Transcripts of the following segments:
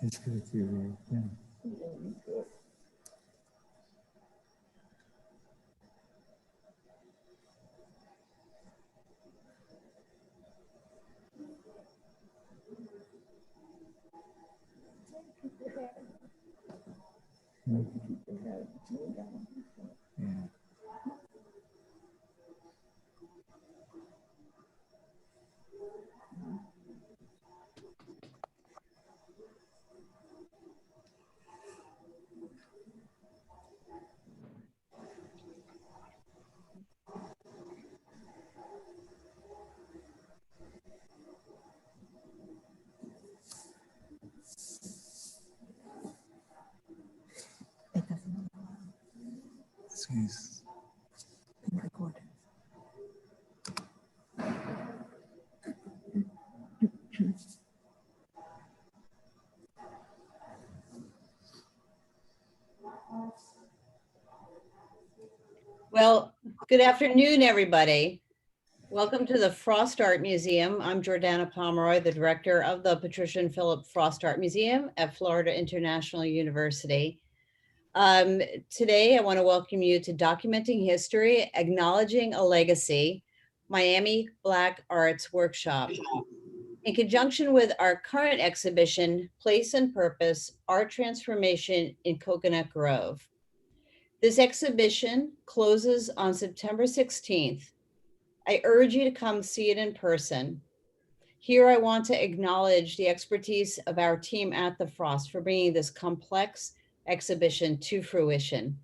It's good to you. Yeah. Yeah. This is Recorded. Well, good afternoon, everybody. Welcome to the Frost Art Museum. I'm Jordana Pomeroy, the director of the Patricia and Phillip Frost Art Museum at Florida International University. Today, I want to welcome you to Documenting History, Acknowledging a Legacy, Miami Black Arts Workshop. In conjunction with our current exhibition, Place and Purpose, Art Transformation in Coconut Grove. This exhibition closes on September 16th. I urge you to come see it in person. Here, I want to acknowledge the expertise of our team at the Frost for bringing this complex exhibition to fruition.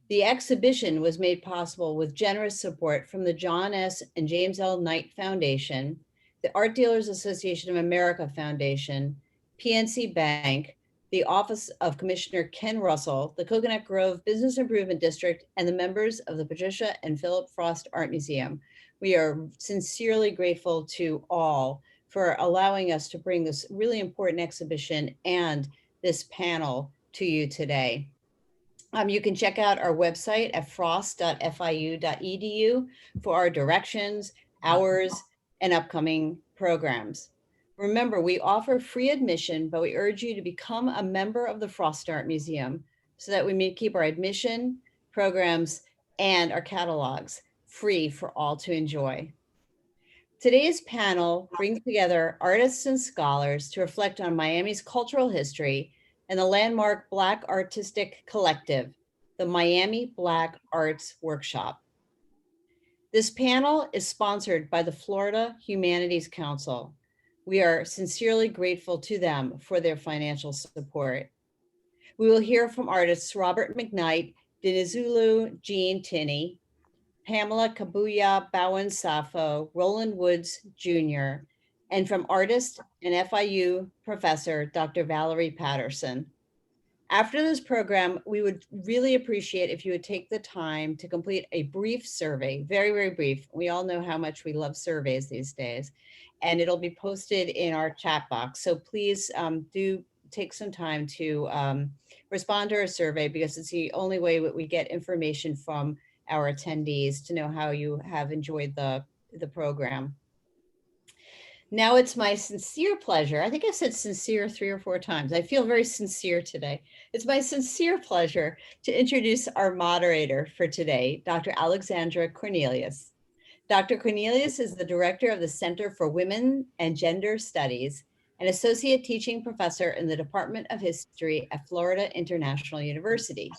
The exhibition was made possible with generous support from the John S. and James L. Knight Foundation, the Art Dealers Association of America Foundation, PNC Bank, the Office of Commissioner Ken Russell, the Coconut Grove Business Improvement District, and the members of the Patricia and Phillip Frost Art Museum. We are sincerely grateful to all for allowing us to bring this really important exhibition and this panel to you today. You can check out our website at frost.fiu.edu for our directions, hours, and upcoming programs. Remember, we offer free admission, but we urge you to become a member of the Frost Art Museum so that we may keep our admission, programs, and our catalogs free for all to enjoy. Today's panel brings together artists and scholars to reflect on Miami's cultural history and the landmark Black artistic collective, the Miami Black Arts Workshop. This panel is sponsored by the Florida Humanities Council. We are sincerely grateful to them for their financial support. We will hear from artists Robert McKnight, Dinizulu Gene Tinnie, Pamela Kabuya Bowens-Saffo, Roland Woods Jr., and from artist and FIU professor, Dr. Valerie Patterson. After this program, we would really appreciate if you would take the time to complete a brief survey, very, very brief. We all know how much we love surveys these days, and it'll be posted in our chat box. So please do take some time to respond to our survey, because it's the only way that we get information from our attendees to know how you have enjoyed the program. Now it's my sincere pleasure. I think I said sincere 3 or 4 times. I feel very sincere today. It's my sincere pleasure to introduce our moderator for today, Dr. Alexandra Cornelius. Dr. Cornelius is the director of the Center for Women and Gender Studies, an associate teaching professor in the Department of History at Florida International University.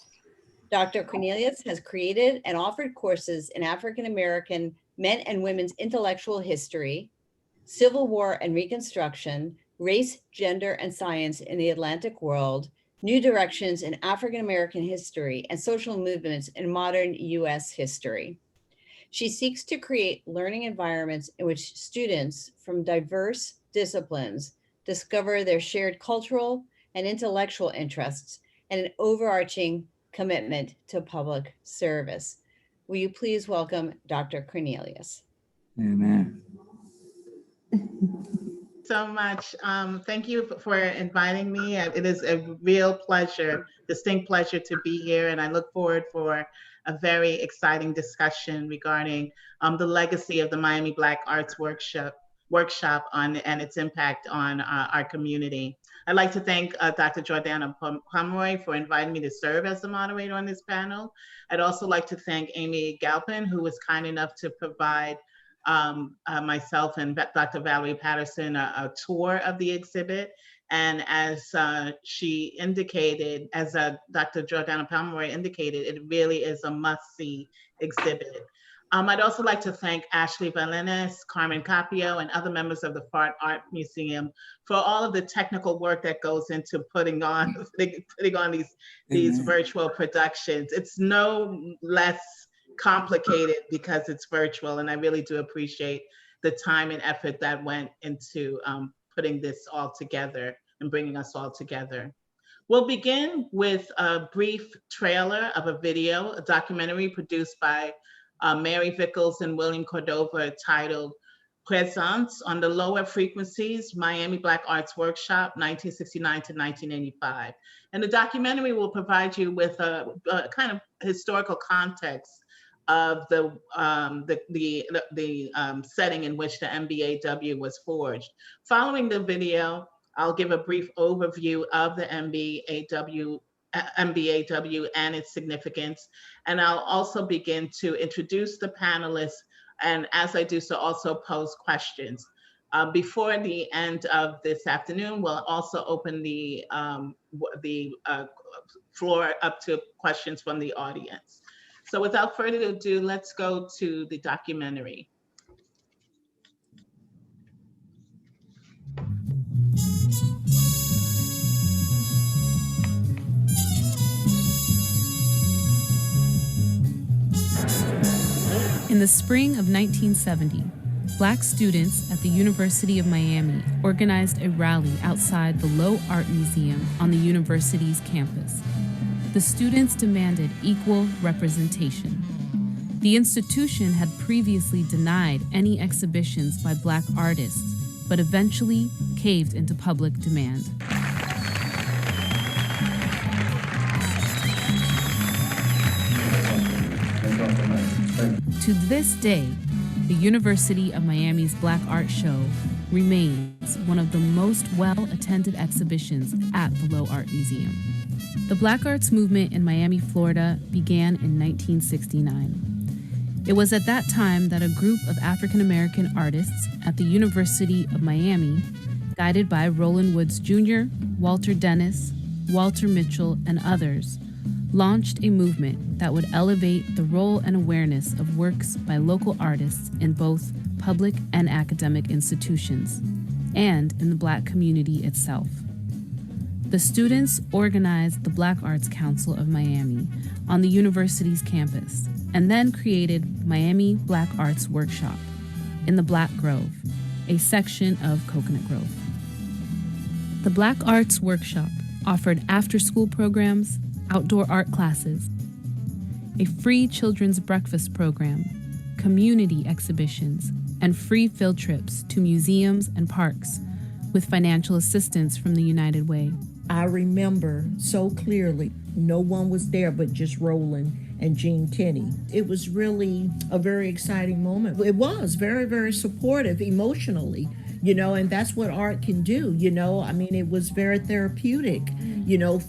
Dr. Cornelius has created and offered courses in African American men and women's intellectual history, Civil War and Reconstruction, Race, Gender, and Science in the Atlantic World, New Directions in African American History, and Social Movements in Modern U.S. History. She seeks to create learning environments in which students from diverse disciplines discover their shared cultural and intellectual interests and an overarching commitment to public service. Will you please welcome Dr. Cornelius? Amen. So much. Thank you for inviting me. It is a real pleasure, distinct pleasure to be here, and I look forward for a very exciting discussion regarding the legacy of the Miami Black Arts Workshop. workshop and its impact on our community. I'd like to thank Dr. Jordana Pomeroy for inviting me to serve as the moderator on this panel. I'd also like to thank Amy Galpin, who was kind enough to provide myself and Dr. Valerie Patterson a tour of the exhibit. And as she indicated, as Dr. Jordana Pomeroy indicated, it really is a must-see exhibit. I'd also like to thank Ashley Valenes, Carmen Capio, and other members of the Fart Art Museum for all of the technical work that goes into putting on these virtual productions. It's no less complicated because it's virtual, and I really do appreciate the time and effort that went into putting this all together and bringing us all together. We'll begin with a brief trailer of a video, a documentary produced by Mary Vickles and William Cordova titled Présence on the Lower Frequencies, Miami Black Arts Workshop, 1969 to 1985. And the documentary will provide you with a kind of historical context of the setting in which the MBAW was forged. Following the video, I'll give a brief overview of the MBAW and its significance. And I'll also begin to introduce the panelists, and as I do so, also pose questions. Before the end of this afternoon, we'll also open the floor up to questions from the audience. So without further ado, let's go to the documentary. In the spring of 1970, Black students at the University of Miami organized a rally outside the Low Art Museum on the university's campus. The students demanded equal representation. The institution had previously denied any exhibitions by Black artists, but eventually caved into public demand. To this day, the University of Miami's Black Art Show remains one of the most well-attended exhibitions at the Low Art Museum. The Black Arts movement in Miami, Florida began in 1969. It was at that time that a group of African-American artists at the University of Miami, guided by Roland Woods Jr., Walter Dennis, Walter Mitchell, and others, launched a movement that would elevate the role and awareness of works by local artists in both public and academic institutions, and in the Black community itself. The students organized the Black Arts Council of Miami on the university's campus, and then created Miami Black Arts Workshop in the Black Grove, a section of Coconut Grove. The Black Arts Workshop offered after-school programs, outdoor art classes, a free children's breakfast program, community exhibitions, and free field trips to museums and parks with financial assistance from the United Way. I remember so clearly, no one was there but just Roland and Gene Tinnie. It was really a very exciting moment. It was very, very supportive emotionally, and that's what art can do, I mean, it was very therapeutic,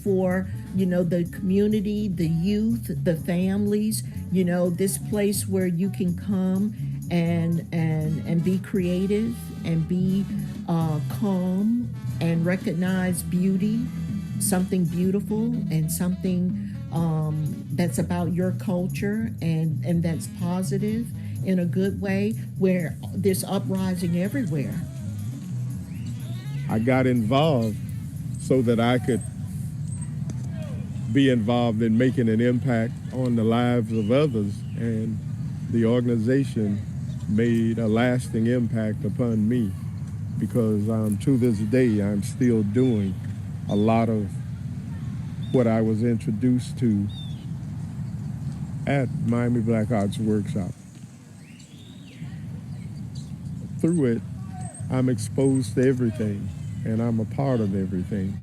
for, the community, the youth, the families, this place where you can come and be creative and be calm and recognize beauty, something beautiful and something that's about your culture and that's positive in a good way, where there's uprising everywhere. I got involved so that I could be involved in making an impact on the lives of others, and the organization made a lasting impact upon me, because to this day I'm still doing a lot of what I was introduced to at Miami Black Arts Workshop. Through it, I'm exposed to everything, and I'm a part of everything.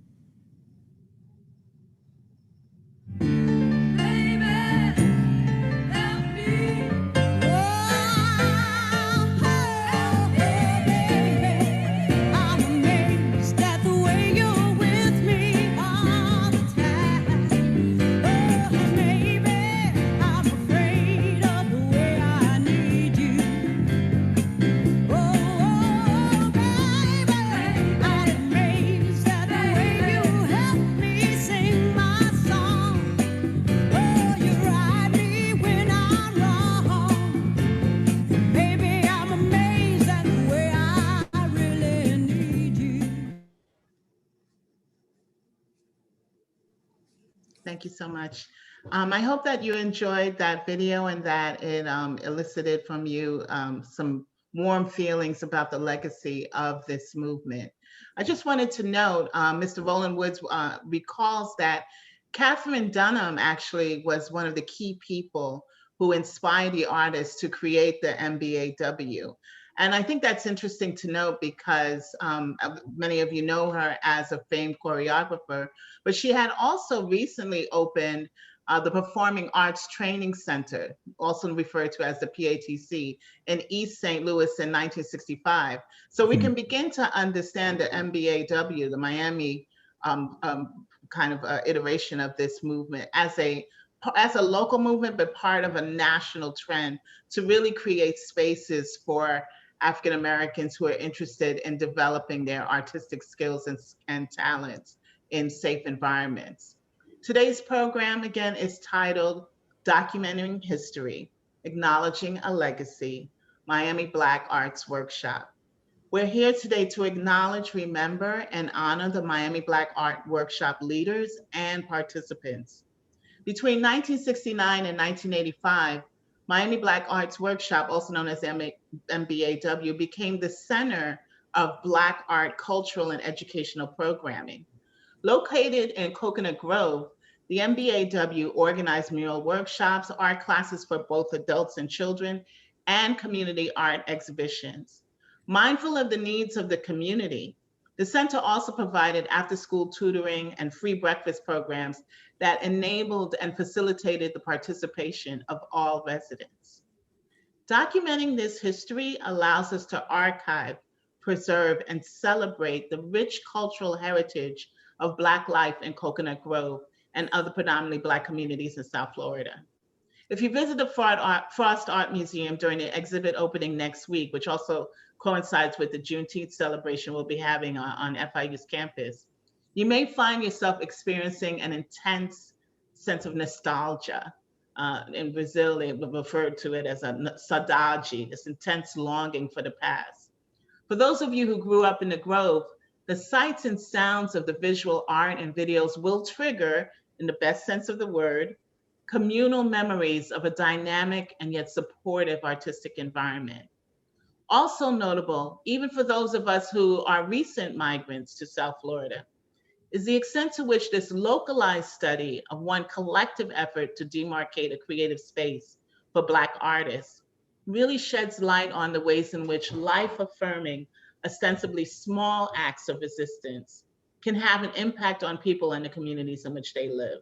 Thank you so much. I hope that you enjoyed that video and that it elicited from you some warm feelings about the legacy of this movement. I just wanted to note, Mr. Roland Woods recalls that Catherine Dunham actually was one of the key people who inspired the artists to create the MBAW. And I think that's interesting to note because many of you know her as a famed choreographer, but she had also recently opened the Performing Arts Training Center, also referred to as the PATC, in East St. Louis in 1965. So we can begin to understand the MBAW, the Miami kind of iteration of this movement as a local movement, but part of a national trend to really create spaces for African Americans who are interested in developing their artistic skills and talents in safe environments. Today's program, again, is titled Documenting History, Acknowledging a Legacy, Miami Black Arts Workshop. We're here today to acknowledge, remember, and honor the Miami Black Art Workshop leaders and participants. Between 1969 and 1985, Miami Black Arts Workshop, also known as MBAW, became the center of Black art cultural and educational programming. Located in Coconut Grove, the MBAW organized mural workshops, art classes for both adults and children, and community art exhibitions. Mindful of the needs of the community, the center also provided after-school tutoring and free breakfast programs that enabled and facilitated the participation of all residents. Documenting this history allows us to archive, preserve, and celebrate the rich cultural heritage of Black life in Coconut Grove and other predominantly Black communities in South Florida. If you visit the Frost Art Museum during the exhibit opening next week, which also coincides with the Juneteenth celebration we'll be having on FIU's campus, you may find yourself experiencing an intense sense of nostalgia. In Brazil, they referred to it as a saudade, this intense longing for the past. For those of you who grew up in the Grove, the sights and sounds of the visual art and videos will trigger, in the best sense of the word, communal memories of a dynamic and yet supportive artistic environment. Also notable, even for those of us who are recent migrants to South Florida, is the extent to which this localized study of one collective effort to demarcate a creative space for Black artists really sheds light on the ways in which life-affirming, ostensibly small acts of resistance can have an impact on people and the communities in which they live.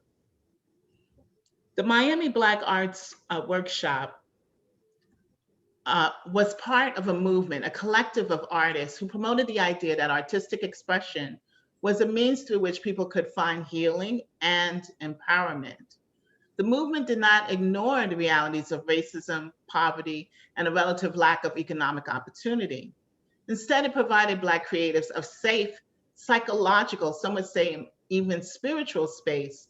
The Miami Black Arts Workshop was part of a movement, a collective of artists who promoted the idea that artistic expression was a means through which people could find healing and empowerment. The movement did not ignore the realities of racism, poverty, and a relative lack of economic opportunity. Instead, it provided Black creatives a safe, psychological, some would say even spiritual space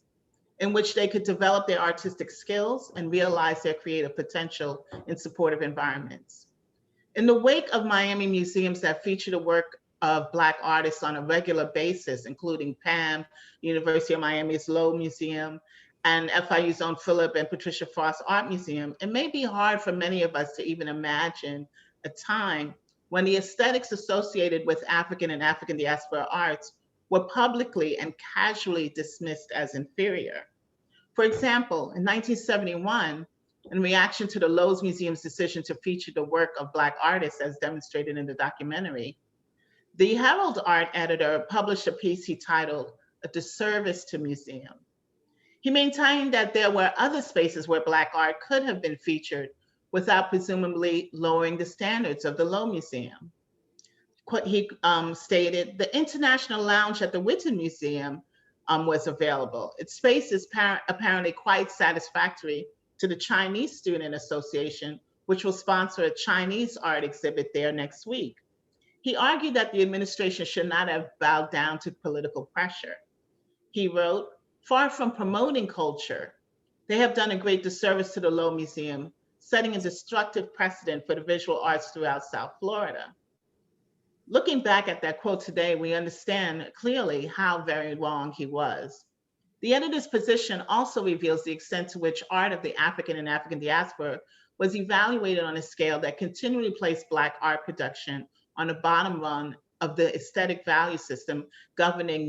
in which they could develop their artistic skills and realize their creative potential in supportive environments. In the wake of Miami museums that feature the work of Black artists on a regular basis, including PAM, University of Miami's Lowe Museum, and FIU's own Phillip and Patricia Frost Art Museum, it may be hard for many of us to even imagine a time when the aesthetics associated with African and African diaspora arts were publicly and casually dismissed as inferior. For example, in 1971, in reaction to the Lowe's Museum's decision to feature the work of Black artists as demonstrated in the documentary, the Herald art editor published a piece he titled "A Disservice to Museum." He maintained that there were other spaces where Black art could have been featured without presumably lowering the standards of the Lowe Museum. He stated, "The International Lounge at the Whitten Museum was available. Its space is apparently quite satisfactory to the Chinese Student Association, which will sponsor a Chinese art exhibit there next week." He argued that the administration should not have bowed down to political pressure. He wrote, "Far from promoting culture, they have done a great disservice to the Lowe Museum, setting a destructive precedent for the visual arts throughout South Florida." Looking back at that quote today, we understand clearly how very wrong he was. The editor's position also reveals the extent to which art of the African and African diaspora was evaluated on a scale that continually placed Black art production on the bottom rung of the aesthetic value system governing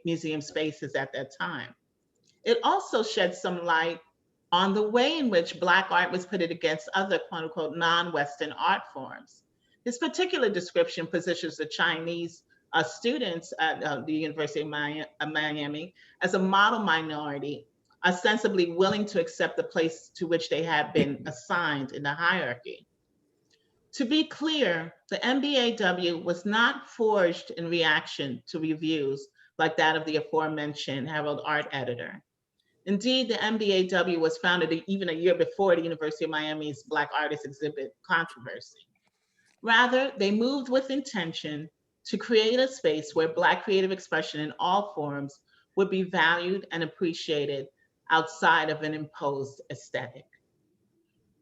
museum spaces at that time. It also sheds some light on the way in which Black art was pitted against other quote unquote non-Western art forms. This particular description positions the Chinese students at the University of Miami as a model minority, ostensibly willing to accept the place to which they had been assigned in the hierarchy. To be clear, the MBAW was not forged in reaction to reviews like that of the aforementioned Herald Art editor. Indeed, the MBAW was founded even a year before the University of Miami's Black Artists Exhibit controversy. Rather, they moved with intention to create a space where Black creative expression in all forms would be valued and appreciated outside of an imposed aesthetic.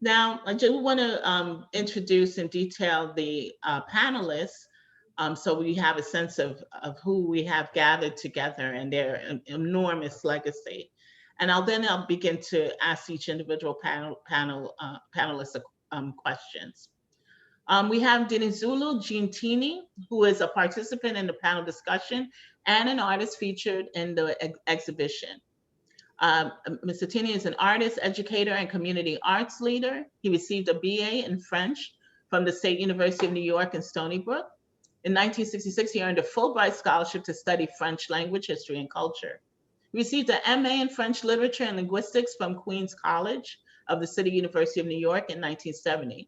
Now, I do want to introduce in detail the panelists so we have a sense of who we have gathered together and their enormous legacy. And I'll begin to ask each individual panelist questions. We have Dinizulu Gene Tinnie, who is a participant in the panel discussion and an artist featured in the exhibition. Mr. Tinnie is an artist, educator, and community arts leader. He received a BA in French from the State University of New York in Stony Brook. In 1966, he earned a Fulbright scholarship to study French language, history, and culture. He received an MA in French literature and linguistics from Queens College of the City University of New York in 1970.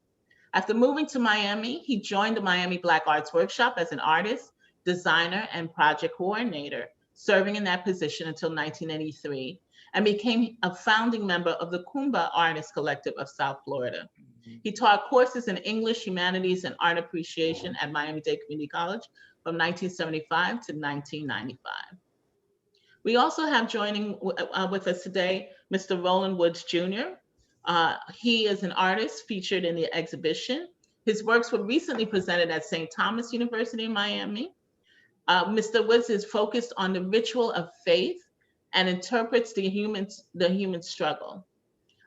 After moving to Miami, he joined the Miami Black Arts Workshop as an artist, designer, and project coordinator, serving in that position until 1983, and became a founding member of the Kumba Artist Collective of South Florida. He taught courses in English, humanities, and art appreciation at Miami-Dade Community College from 1975 to 1995. We also have joining with us today, Mr. Roland Woods Jr. He is an artist featured in the exhibition. His works were recently presented at St. Thomas University in Miami. Mr. Woods is focused on the ritual of faith and interprets the human struggle.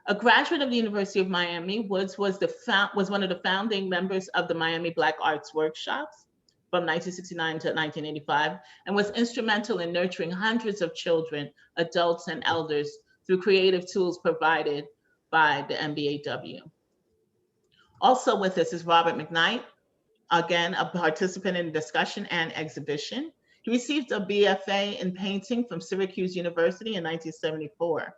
A graduate of the University of Miami, Woods was one of the founding members of the Miami Black Arts Workshops from 1969 to 1985, and was instrumental in nurturing hundreds of children, adults, and elders through creative tools provided by the MBAW. Also with us is Robert McKnight, again, a participant in the discussion and exhibition. He received a BFA in painting from Syracuse University in 1974.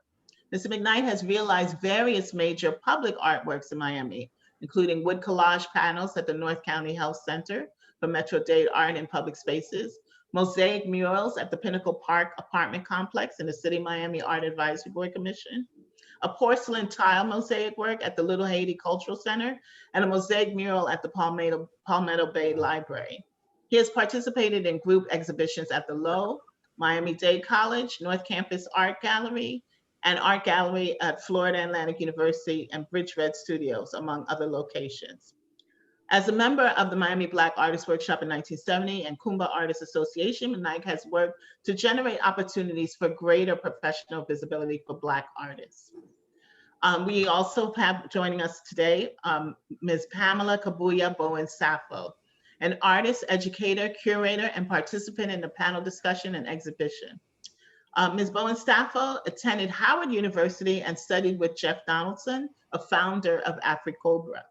Mr. McKnight has realized various major public artworks in Miami, including wood collage panels at the North County Health Center for Metro-Dade Art in Public Spaces, mosaic murals at the Pinnacle Park apartment complex in the City of Miami Art Advisory Board Commission, a porcelain tile mosaic work at the Little Haiti Cultural Center, and a mosaic mural at the Palmetto Bay Library. He has participated in group exhibitions at the Lowe, Miami-Dade College, North Campus Art Gallery, and Art Gallery at Florida Atlantic University and Bridge Red Studios, among other locations. As a member of the Miami Black Artists Workshop in 1970 and Kumba Artists Association, McKnight has worked to generate opportunities for greater professional visibility for Black artists. We also have joining us today, Ms. Pamela Kabuya Bowens-Saffo, an artist, educator, curator, and participant in the panel discussion and exhibition. Ms. Bowens-Saffo attended Howard University and studied with Jeff Donaldson, a founder of AfriCobra.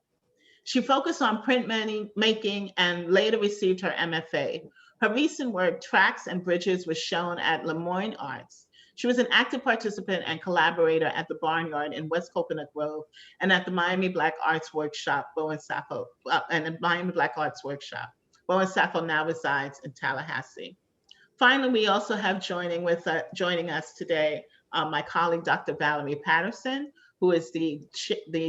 She focused on printmaking and later received her MFA. Her recent work, Tracks and Bridges, was shown at Lemoyne Arts. She was an active participant and collaborator at the Barnyard in West Coconut Grove and at the Miami Black Arts Workshop, Bowens-Saffo, and the Miami Black Arts Workshop. Bowens-Saffo now resides in Tallahassee. Finally, we also have joining us today my colleague, Dr. Valerie Patterson, who is the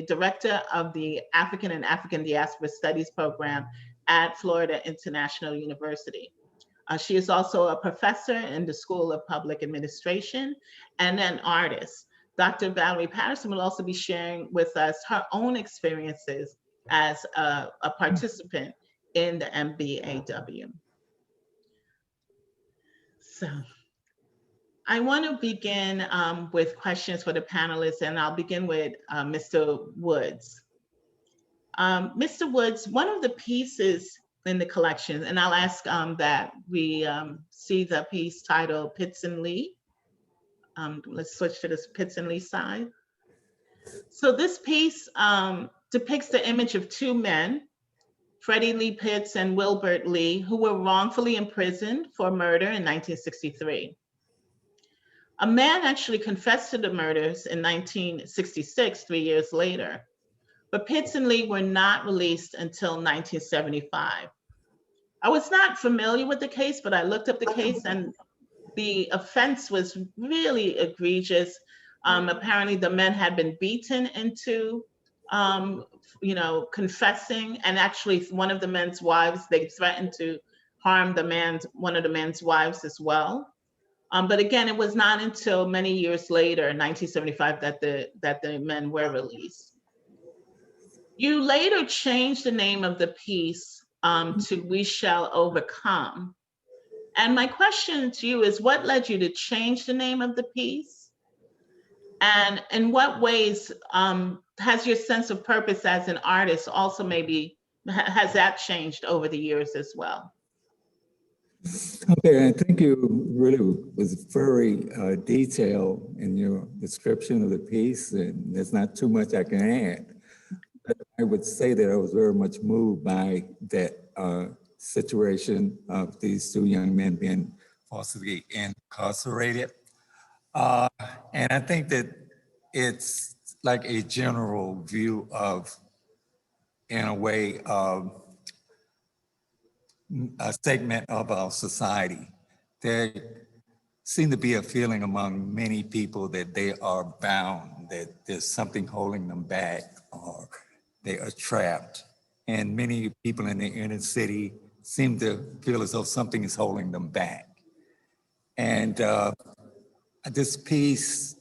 director of the African and African Diaspora Studies program at Florida International University. She is also a professor in the School of Public Administration and an artist. Dr. Valerie Patterson will also be sharing with us her own experiences as a participant in the MBAW. So I want to begin with questions for the panelists, and I'll begin with Mr. Woods. Mr. Woods, one of the pieces in the collection, and I'll ask that we see the piece titled Pitts and Lee. Let's switch to this Pitts and Lee side. So this piece depicts the image of two men, Freddie Lee Pitts and Wilbert Lee, who were wrongfully imprisoned for murder in 1963. A man actually confessed to the murders in 1966, 3 years later, but Pitts and Lee were not released until 1975. I was not familiar with the case, but I looked up the case and the offense was really egregious. Apparently the men had been beaten into, confessing, and actually one of the men's wives, they threatened to harm one of the men's wives as well. But again, it was not until many years later, in 1975, that the men were released. You later changed the name of the piece to We Shall Overcome. And my question to you is, what led you to change the name of the piece? And in what ways has your sense of purpose as an artist also maybe, has that changed over the years as well? Okay, I think you really was very detailed in your description of the piece, and there's not too much I can add. But I would say that I was very much moved by that situation of these two young men being falsely incarcerated. And I think that it's like a general view of, in a way, a segment of our society. There seems to be a feeling among many people that they are bound, that there's something holding them back, or they are trapped. And many people in the inner city seem to feel as though something is holding them back. And this piece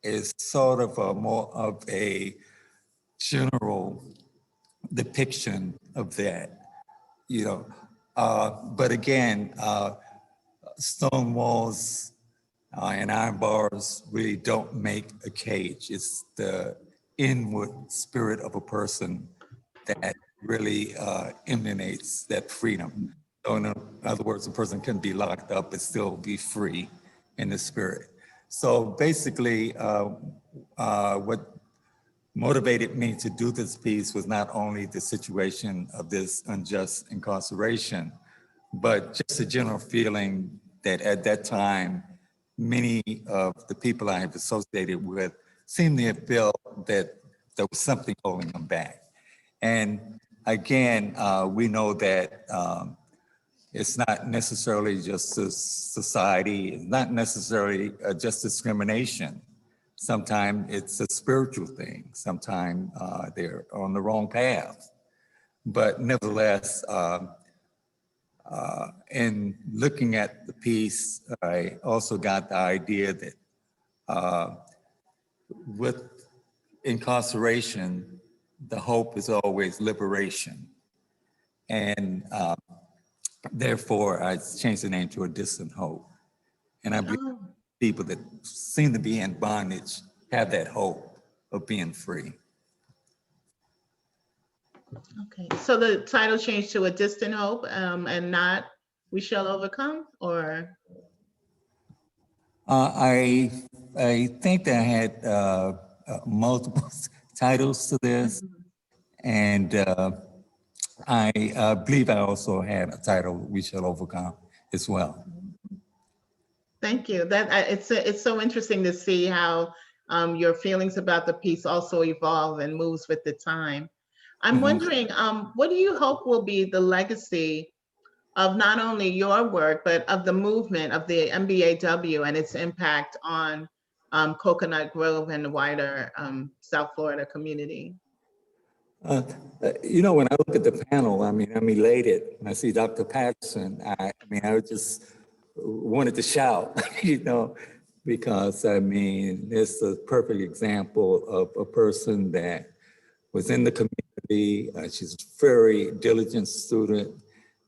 is sort of more of a general depiction of that. But again, stone walls and iron bars really don't make a cage. It's the inward spirit of a person that really emanates that freedom. So in other words, a person can be locked up but still be free in the spirit. So basically, what motivated me to do this piece was not only the situation of this unjust incarceration, but just a general feeling that at that time, many of the people I have associated with seemed to have felt that there was something holding them back. And again, we know that it's not necessarily just a society, it's not necessarily just discrimination. Sometimes it's a spiritual thing. Sometimes they're on the wrong path. But nevertheless, in looking at the piece, I also got the idea that with incarceration, the hope is always liberation. And therefore, I changed the name to A Distant Hope. And I believe people that seem to be in bondage have that hope of being free. Okay, so the title changed to A Distant Hope and not We Shall Overcome, or? I think that I had multiple titles to this, and I believe I also had a title, We Shall Overcome, as well. Thank you. It's so interesting to see how your feelings about the piece also evolve and moves with the time. I'm wondering, what do you hope will be the legacy of not only your work, but of the movement of the MBAW and its impact on Coconut Grove and the wider South Florida community? When I look at the panel, I'm elated. When I see Dr. Patterson, I just wanted to shout, because it's a perfect example of a person that was in the community. She's a very diligent student,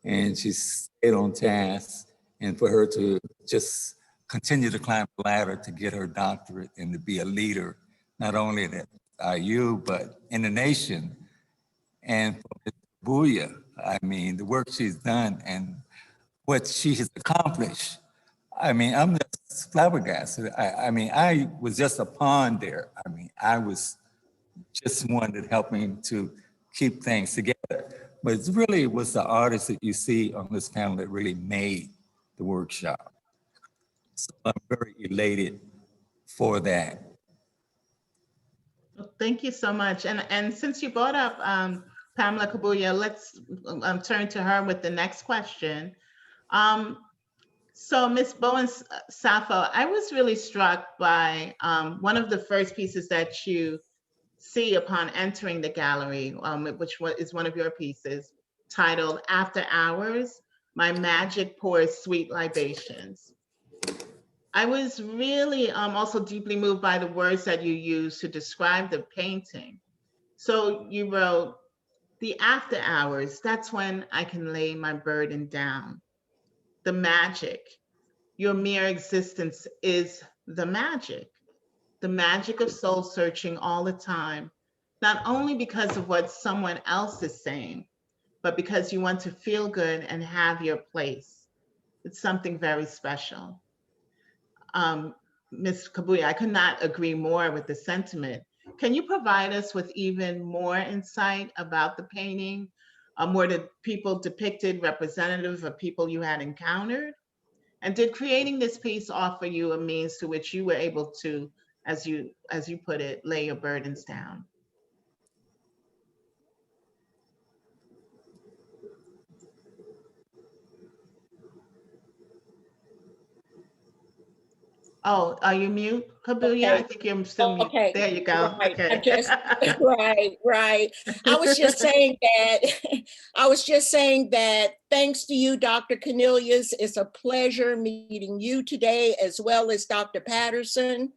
and she stayed on task, and for her to just continue to climb the ladder to get her doctorate and to be a leader, not only at IU, but in the nation. And for Ms. Kabuya, I mean, the work she's done and what she has accomplished. I mean, I'm just flabbergasted. I mean, I was just a pawn there. I mean, I was just wanted helping to keep things together. But it really was the artists that you see on this panel that really made the workshop. So I'm very elated for that. Well, thank you so much. And since you brought up Pamela Kabuya, let's turn to her with the next question. So Ms. Bowens-Saffo, I was really struck by one of the first pieces that you see upon entering the gallery, which is one of your pieces, titled After Hours, My Magic Pours Sweet Libations. I was really also deeply moved by the words that you used to describe the painting. So you wrote, the after hours, that's when I can lay my burden down. The magic, your mere existence is the magic of soul searching all the time, not only because of what someone else is saying, but because you want to feel good and have your place. It's something very special. Ms. Kabuya, I could not agree more with the sentiment. Can you provide us with even more insight about the painting? Were the people depicted representative of people you had encountered? And did creating this piece offer you a means to which you were able to, as you put it, lay your burdens down? Oh, are you mute, Kabuya? Okay. I think you're still mute. Okay. There you go. Right. Okay. I just right. I was just saying that thanks to you, Dr. Cornelius. It's a pleasure meeting you today, as well as Dr. Patterson.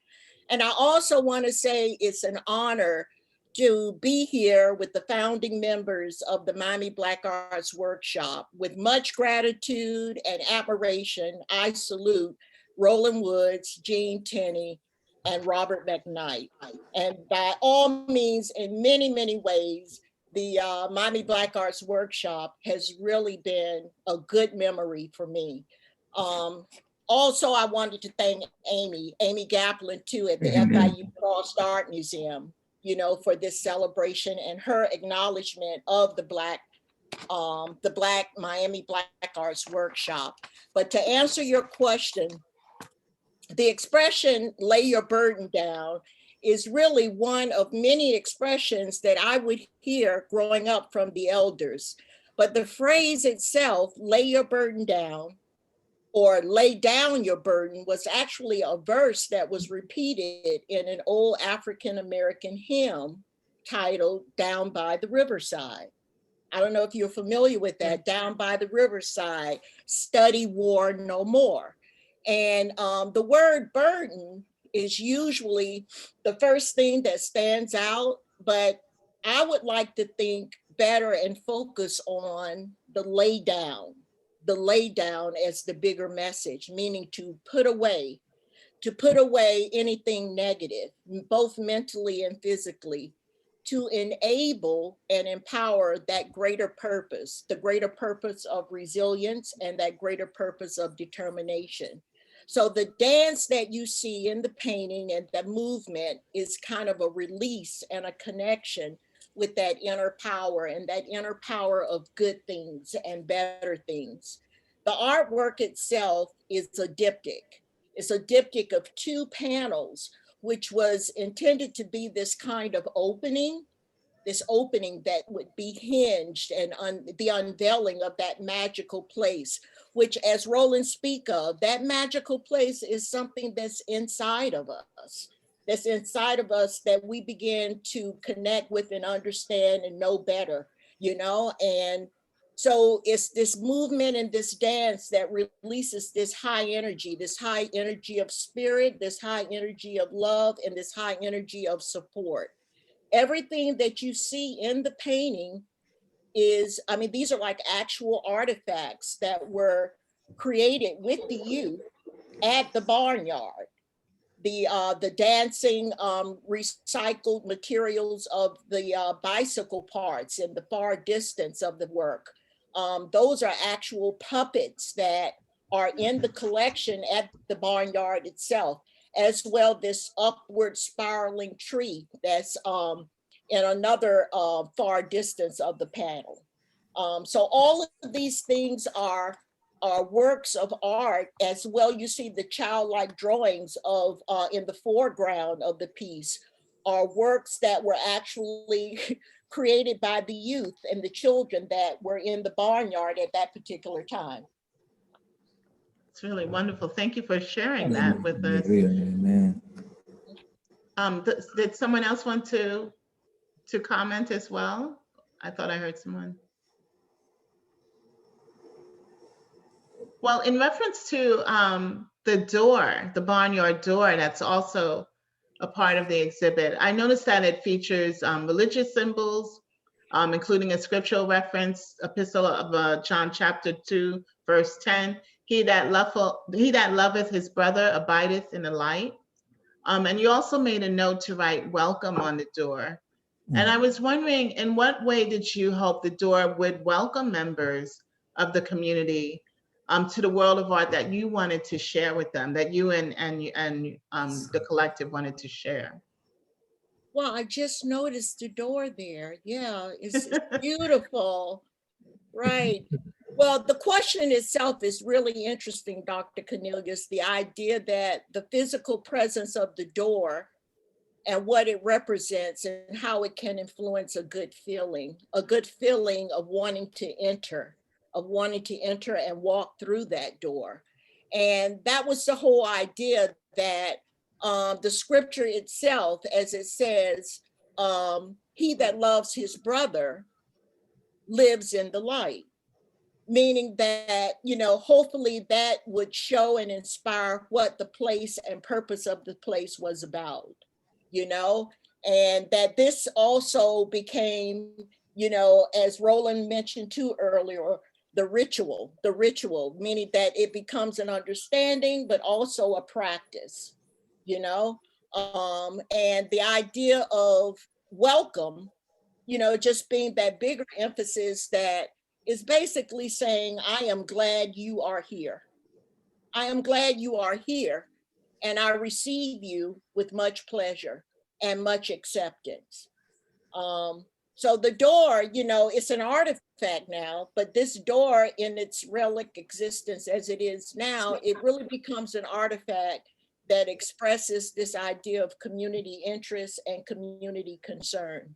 And I also want to say it's an honor to be here with the founding members of the Miami Black Arts Workshop. With much gratitude and admiration, I salute Roland Woods, Gene Tinnie, and Robert McKnight. And by all means, in many, many ways, the Miami Black Arts Workshop has really been a good memory for me. Also, I wanted to thank Amy Gaplin too at the FIU Frost Art Museum, for this celebration and her acknowledgement of the Black Miami Black Arts Workshop. But to answer your question, the expression lay your burden down is really one of many expressions that I would hear growing up from the elders. But the phrase itself, lay your burden down, or lay down your burden, was actually a verse that was repeated in an old African-American hymn titled Down by the Riverside. I don't know if you're familiar with that, Down by the Riverside, study war no more. And the word burden is usually the first thing that stands out, but I would like to think better and focus on the lay down as the bigger message, meaning to put away anything negative, both mentally and physically, to enable and empower that greater purpose, the greater purpose of resilience and that greater purpose of determination. So the dance that you see in the painting and the movement is kind of a release and a connection with that inner power and that inner power of good things and better things. The artwork itself is a diptych. It's a diptych of 2 panels, which was intended to be this kind of opening that would be hinged and the unveiling of that magical place, which, as Roland speak of, that magical place is something that's inside of us. That we begin to connect with and understand and know better, and so it's this movement and this dance that releases this high energy of spirit, this high energy of love, and this high energy of support. Everything that you see in the painting these are like actual artifacts that were created with the youth at the barnyard. The dancing recycled materials of the bicycle parts in the far distance of the work. Those are actual puppets that are in the collection at the barnyard itself, as well this upward spiraling tree that's in another far distance of the panel. So all of these things are works of art as well. You see the childlike drawings of in the foreground of the piece are works that were actually created by the youth and the children that were in the barnyard at that particular time. It's really wonderful. Thank you for sharing that with us. Amen. Did someone else want to comment as well? I thought I heard someone. Well, in reference to the door, the barnyard door, that's also a part of the exhibit. I noticed that it features religious symbols, including a scriptural reference, epistle of John chapter 2, verse 10. He that loveth his brother abideth in the light. And you also made a note to write welcome on the door. And I was wondering, in what way did you hope the door would welcome members of the community to the world of art that you wanted to share with them, that you and the collective wanted to share? Well, I just noticed the door there. Yeah, it's beautiful. Right. Well, the question itself is really interesting, Dr. Cornelius, the idea that the physical presence of the door and what it represents and how it can influence a good feeling of wanting to enter and walk through that door. And that was the whole idea, that the scripture itself, as it says, he that loves his brother lives in the light. Meaning that, hopefully that would show and inspire what the place and purpose of the place was about, and that this also became, as Roland mentioned too earlier, the ritual, meaning that it becomes an understanding, but also a practice, and the idea of welcome, just being that bigger emphasis that is basically saying, I am glad you are here. I am glad you are here, and I receive you with much pleasure and much acceptance. So the door, it's an artifact now, but this door in its relic existence as it is now, it really becomes an artifact that expresses this idea of community interest and community concern.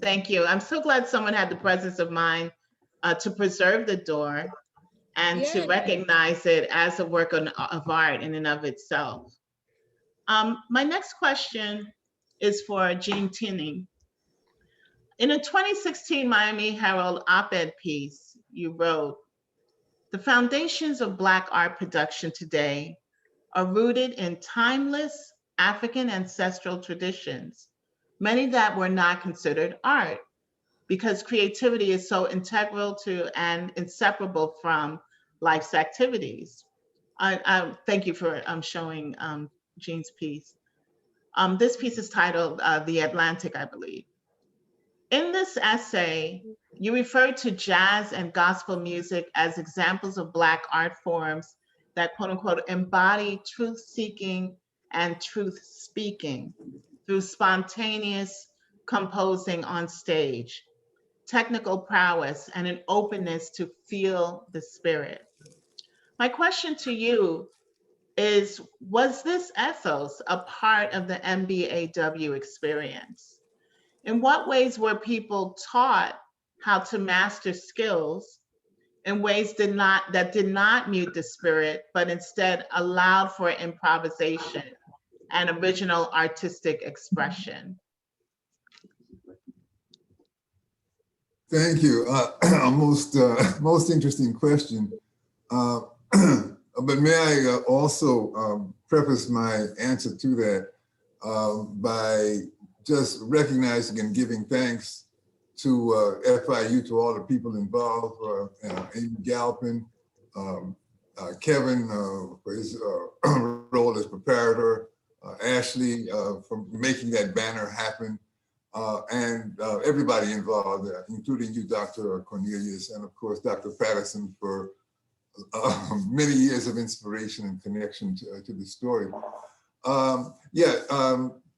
Thank you. I'm so glad someone had the presence of mind to preserve the door and to recognize it as a work of art in and of itself. My next question is for Gene Tinnie. In a 2016 Miami Herald op-ed piece, you wrote, "The foundations of Black art production today are rooted in timeless African ancestral traditions, many that were not considered art, because creativity is so integral to and inseparable from life's activities." I thank you for showing Jean's piece. This piece is titled The Atlantic, I believe. In this essay, you refer to jazz and gospel music as examples of Black art forms that, quote unquote, embody truth-seeking and truth-speaking through spontaneous composing on stage, technical prowess, and an openness to feel the spirit. My question to you is, was this ethos a part of the MBAW experience? In what ways were people taught how to master skills in ways that did not mute the spirit, but instead allowed for improvisation and original artistic expression? Thank you. Most interesting question. But may I also preface my answer to that by just recognizing and giving thanks to FIU, to all the people involved, Amy Galpin, Kevin for his role as preparator, Ashley for making that banner happen, and everybody involved, including you, Dr. Cornelius, and of course, Dr. Patterson for many years of inspiration and connection to the story.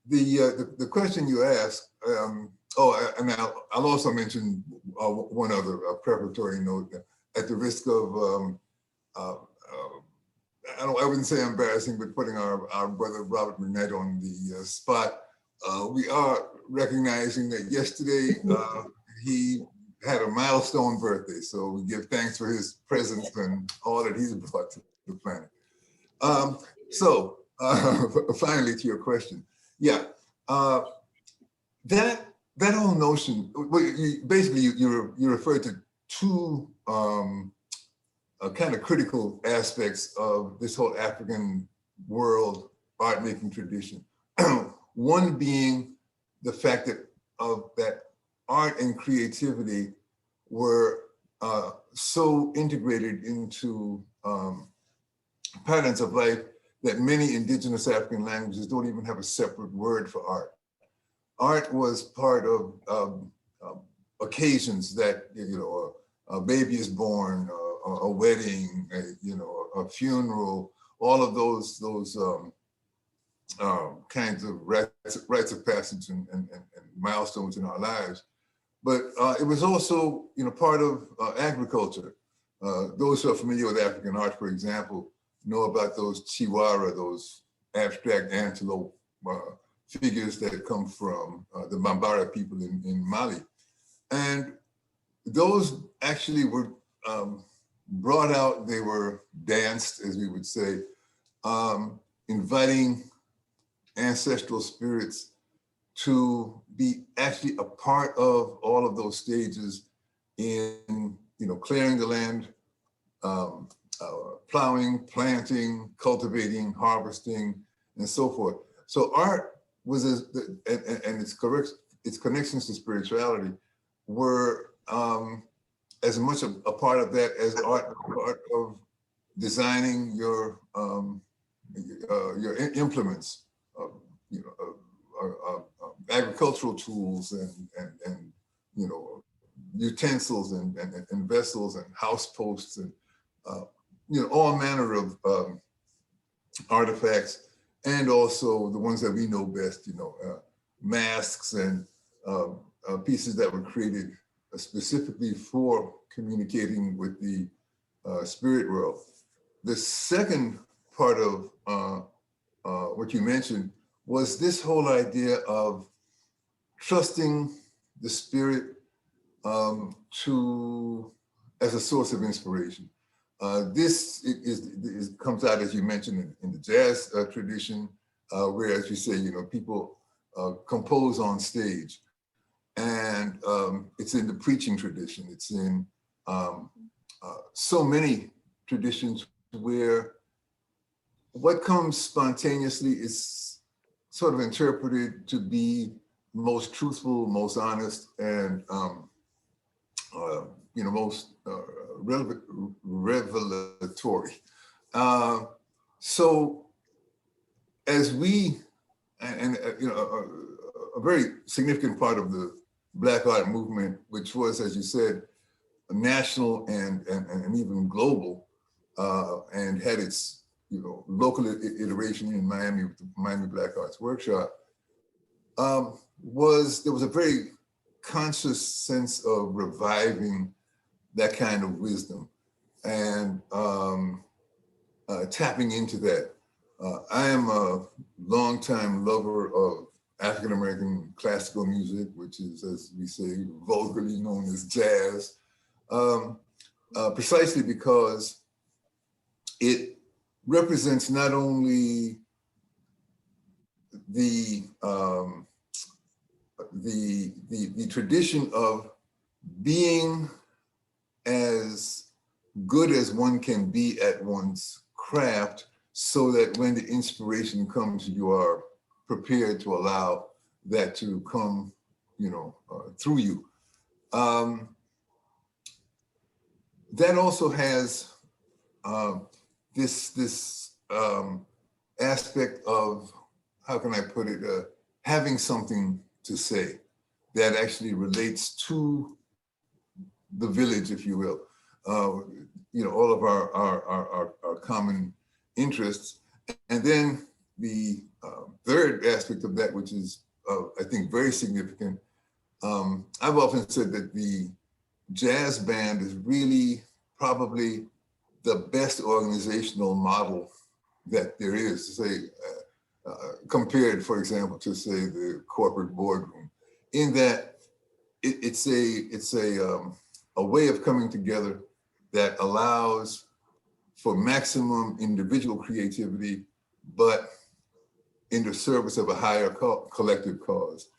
The question you asked, and I'll also mention one other preparatory note, at the risk of, I wouldn't say embarrassing, but putting our brother Robert McKnight on the spot. We are recognizing that yesterday he had a milestone birthday, so we give thanks for his presence and all that he's brought to the planet. Finally, to your question, that whole notion. Basically, you referred to two kind of critical aspects of this whole African world art making tradition. One being the fact that art and creativity were so integrated into patterns of life that many indigenous African languages don't even have a separate word for art. Art was part of occasions that, a baby is born, a wedding, a funeral, all of those kinds of rites of passage and milestones in our lives. But it was also, part of agriculture. Those who are familiar with African art, for example, know about those chihuahua, those abstract antelope figures that come from the Bambara people in Mali. And those actually were brought out, they were danced, as we would say, inviting ancestral spirits to be actually a part of all of those stages in, clearing the land, plowing, planting, cultivating, harvesting, and so forth. So art was, and its connections to spirituality were as much a part of that as art, part of designing your implements, agricultural tools and utensils and vessels and house posts and all manner of artifacts, and also the ones that we know best, masks and pieces that were created specifically for communicating with the spirit world. The second part of what you mentioned was this whole idea of trusting the spirit as a source of inspiration. This comes out, as you mentioned, in the jazz tradition, where, as you say, people compose on stage. And it's in the preaching tradition. It's in so many traditions where what comes spontaneously is sort of interpreted to be most truthful, most honest, and most revelatory. So as we, a very significant part of the Black art movement, which was, as you said, national and even global, and had its local iteration in Miami with the Miami Black Arts Workshop, there was a very conscious sense of reviving that kind of wisdom and tapping into that. I am a longtime lover of African-American classical music, which is, as we say, vulgarly known as jazz, precisely because it represents not only the tradition of being as good as one can be at one's craft, so that when the inspiration comes, you are prepared to allow that to come, through you. That also has this aspect of, how can I put it, having something to say that actually relates to the village, if you will. All of our common interests. And then the third aspect of that, which is, I think, very significant. I've often said that the jazz band is really probably the best organizational model that there is, say, compared, for example, to, say, the corporate boardroom, in that it's a way of coming together that allows for maximum individual creativity, but in the service of a higher collective cause.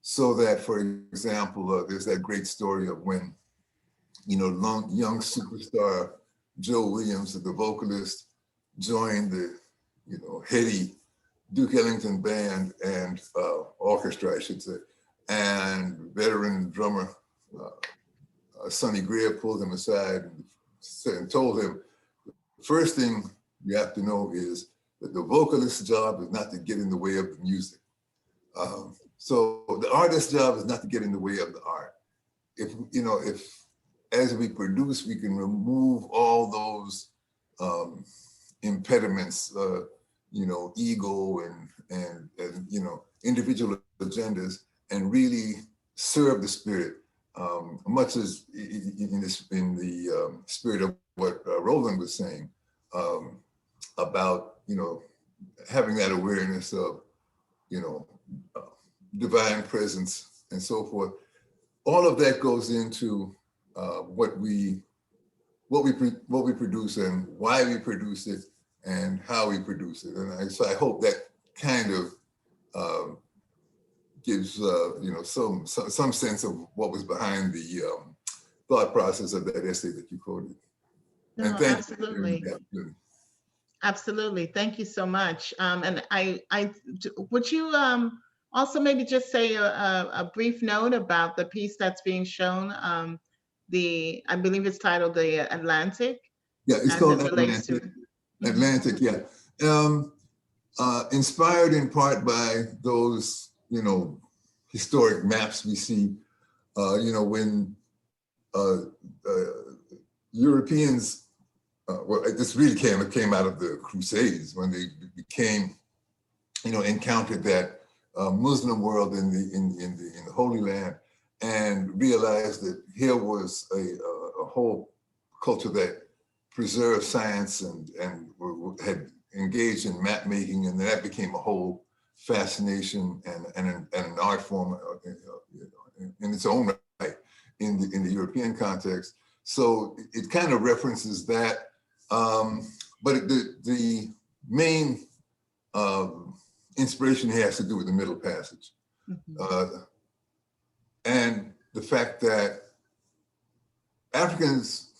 So that, for example, there's that great story of when, young superstar Joe Williams, the vocalist, joined the, heady Duke Ellington band and orchestra, I should say, and veteran drummer Sonny Greer pulled him aside and told him, the first thing you have to know is that the vocalist's job is not to get in the way of the music. So the artist's job is not to get in the way of the art. If as we produce, we can remove all those impediments, ego and individual agendas, and really serve the spirit, much as in the spirit of what Roland was saying about having that awareness of divine presence and so forth. All of that goes into what we produce and why we produce it and how we produce it. And so I hope that kind of gives some sense of what was behind the thought process of that essay that you quoted. No, and thank absolutely. you. Absolutely. Thank you so much. And would you also maybe just say a brief note about the piece that's being shown? I believe it's titled The Atlantic. Yeah, it's called Atlantic. Atlantic, yeah. Inspired in part by those, historic maps we see, when Europeans, this really came out of the Crusades, when they became, encountered that Muslim world in the Holy Land, and realized that here was a whole culture that preserved science and had engaged in map making, and that became a whole fascination and an art form in its own right in the European context. So it kind of references that, but the main inspiration has to do with the Middle Passage. Mm-hmm. And the fact that Africans,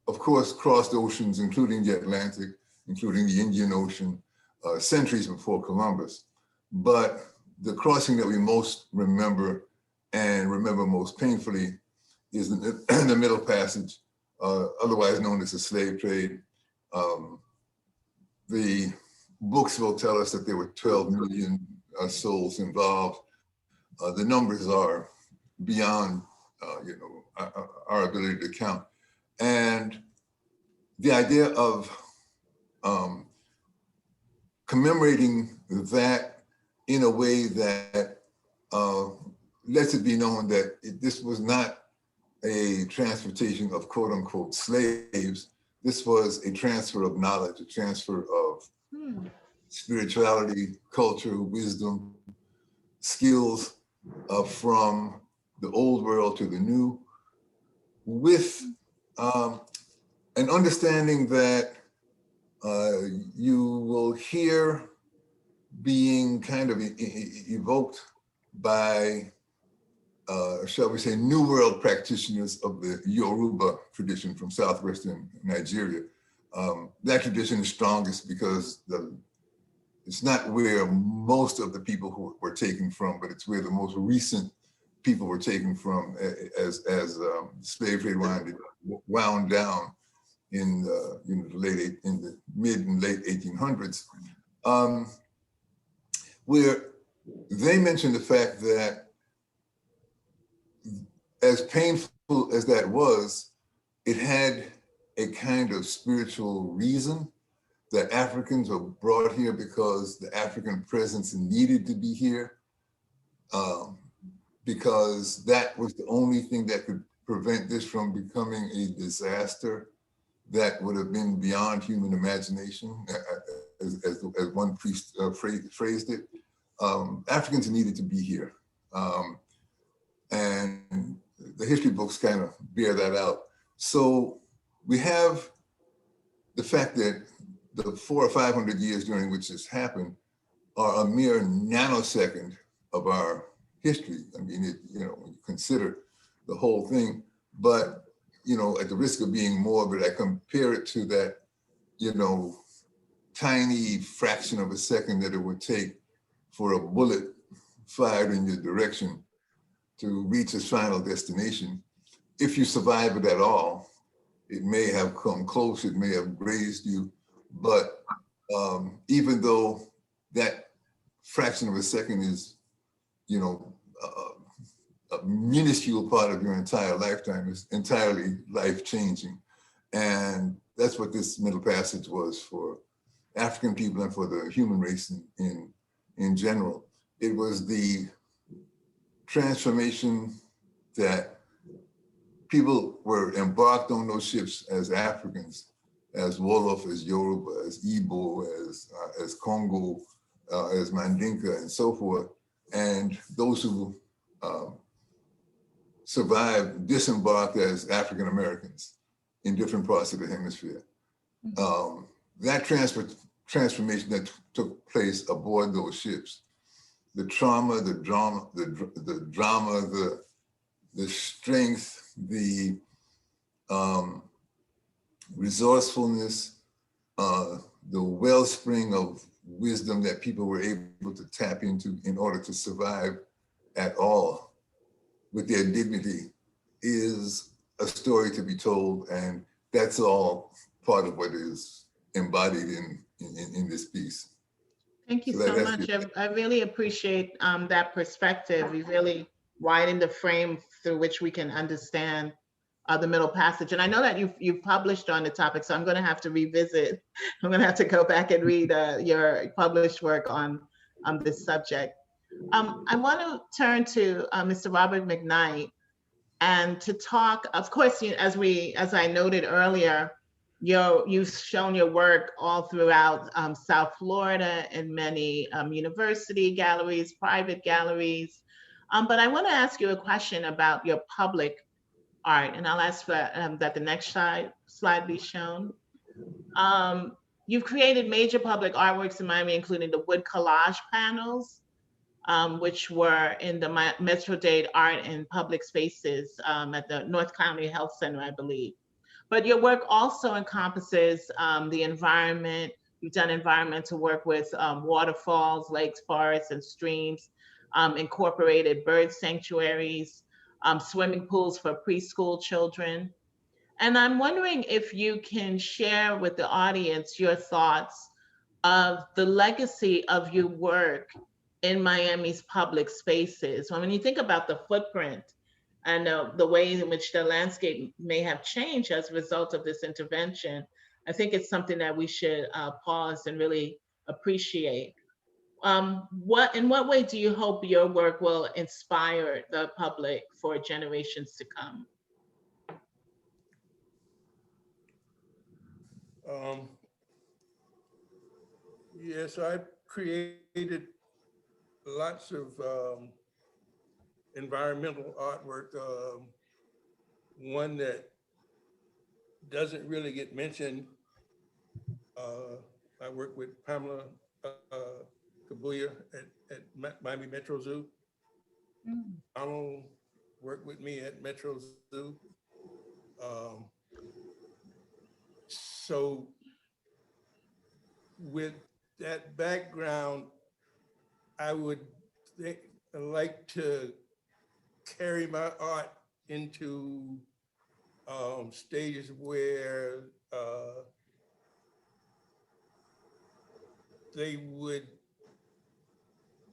of course, crossed oceans, including the Atlantic, including the Indian Ocean, centuries before Columbus. But the crossing that we most remember and remember most painfully is the Middle Passage, otherwise known as the slave trade. The books will tell us that there were 12 million souls involved. The numbers are beyond our ability to count. And the idea of commemorating that in a way that lets it be known that this was not a transportation of quote unquote slaves. This was a transfer of knowledge, a transfer of spirituality, culture, wisdom, skills from the old world to the new, with an understanding that you will hear being kind of evoked by, shall we say, New World practitioners of the Yoruba tradition from southwestern Nigeria. That tradition is strongest because the it's not where most of the people who were taken from, but it's where the most recent people were taken from as slave trade wound down in the mid and late 1800s, where they mentioned the fact that as painful as that was, it had a kind of spiritual reason, that Africans were brought here because the African presence needed to be here, because that was the only thing that could prevent this from becoming a disaster that would have been beyond human imagination, as one priest phrased it. Africans needed to be here. And the history books kind of bear that out. So we have the fact that the 400 or 500 years during which this happened are a mere nanosecond of our history. I mean, when you consider the whole thing, but, at the risk of being morbid, I compare it to that, tiny fraction of a second that it would take for a bullet fired in your direction to reach its final destination. If you survive it at all, it may have come close, it may have grazed you, but even though that fraction of a second is, a minuscule part of your entire lifetime, is entirely life-changing. And that's what this Middle Passage was for African people and for the human race in general. It was the transformation that people were embarked on those ships as Africans, as Wolof, as Yoruba, as Igbo, as Congo, as Mandinka, and so forth. And those who survived disembarked as African Americans in different parts of the hemisphere. That transformation that took place aboard those ships, the trauma, the drama, the strength, the resourcefulness, the wellspring of wisdom that people were able to tap into in order to survive at all with their dignity, is a story to be told. And that's all part of what is embodied in this piece. Thank you so much. I really appreciate that perspective. You really widened the frame through which we can understand the Middle Passage. And I know that you've published on the topic, so I'm going to have to revisit. I'm going to have to go back and read your published work on this subject. I want to turn to Mr. Robert McKnight and to talk, of course, as I noted earlier, you've shown your work all throughout South Florida in many university galleries, private galleries. But I want to ask you a question about your public art, and I'll ask for, that the next slide be shown. You've created major public artworks in Miami, including the wood collage panels, which were in the Metro-Dade Art and Public Spaces at the North County Health Center, I believe. But your work also encompasses the environment. You've done environmental work with waterfalls, lakes, forests, and streams, incorporated bird sanctuaries, swimming pools for preschool children. And I'm wondering if you can share with the audience your thoughts of the legacy of your work in Miami's public spaces. When you think about the footprint and the way in which the landscape may have changed as a result of this intervention, I think it's something that we should pause and really appreciate. In what way do you hope your work will inspire the public for generations to come? Yes, I've created lots of environmental artwork. One that doesn't really get mentioned, I work with Pamela Kabuya at Miami Metro Zoo. Donald worked with me at Metro Zoo. So with that background, I would like to carry my art into stages where